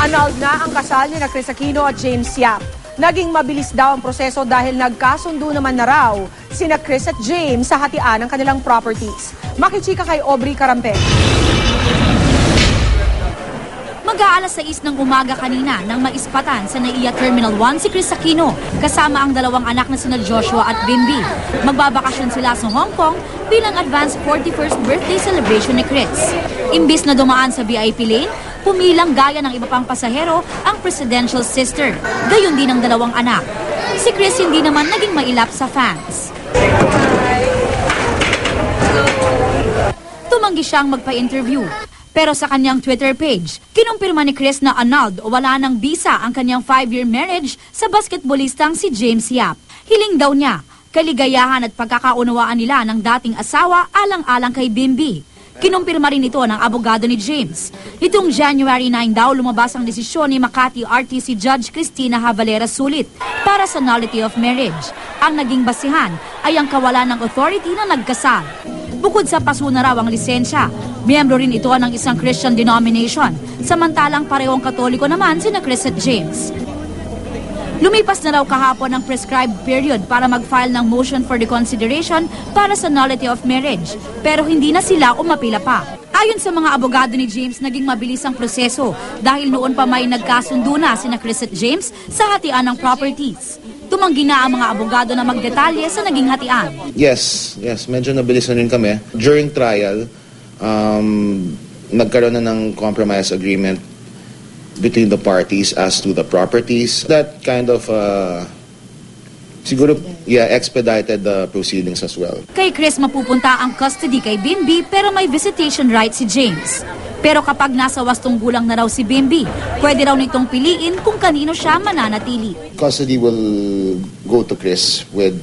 Annulled na ang kasal ni Kris Aquino at James Yap. Naging mabilis daw ang proseso dahil nagkasundo naman na raw sina Kris at James sa hatian ng kanilang properties. Makichika kay Aubrey Carampel. Mag-aalas 6 ng umaga kanina nang maispatan sa NAIA Terminal 1 si Kris Aquino kasama ang dalawang anak na sina Joshua at Bimby. Magbabakasyon sila sa Hong Kong bilang advanced 41st birthday celebration ni Kris. Imbis na dumaan sa VIP lane, pumilang gaya ng iba pang pasahero ang presidential sister, gayon din ang dalawang anak. Si Kris hindi naman naging mailap sa fans. Tumanggi siyang magpa-interview. Pero sa kanyang Twitter page, kinumpirma ni Kris na annulled o wala ng visa ang kanyang 5-year marriage sa basketballistang si James Yap. Hiling daw niya, kaligayahan at pagkakaunawaan nila ng dating asawa alang-alang kay Bimby. Kinumpirma rin ito ng abogado ni James. Nitong January 9 daw lumabas ang desisyon ni Makati RTC Judge Cristina Javalera Sulit para sa nullity of marriage. Ang naging basihan ay ang kawalan ng authority na nagkasal. Bukod sa paso na raw ang lisensya, miyembro rin ito ng isang Christian denomination, samantalang parehong Katoliko naman sina Kris at James. Lumipas na raw kahapon ang prescribed period para mag-file ng motion for reconsideration para sa nullity of marriage, pero hindi na sila umapila pa. Ayon sa mga abogado ni James, naging mabilis ang proseso dahil noon pa may nagkasundo na sina Kris at James sa hatian ng properties. Tumanggi na ang mga abogado na magdetalye sa naging hatian. Yes, medyo nabilis na rin kami. During trial, nagkaroon na ng compromise agreement between the parties as to the properties. That kind of, siguro, expedited the proceedings as well. Kay Kris mapupunta ang custody kay Bimby pero may visitation right si James. Pero kapag nasa 8 gulang na raw si Bimby, pwede raw nitong piliin kung kanino siya mananatili. Custody will go to Kris with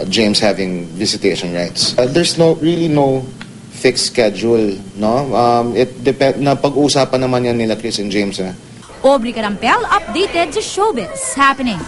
James having visitation rights. There's really no fixed schedule, no? It depends na pag-uusapan naman yan nila Kris and James. Aubrey Carampel, updated to Showbiz Happenings.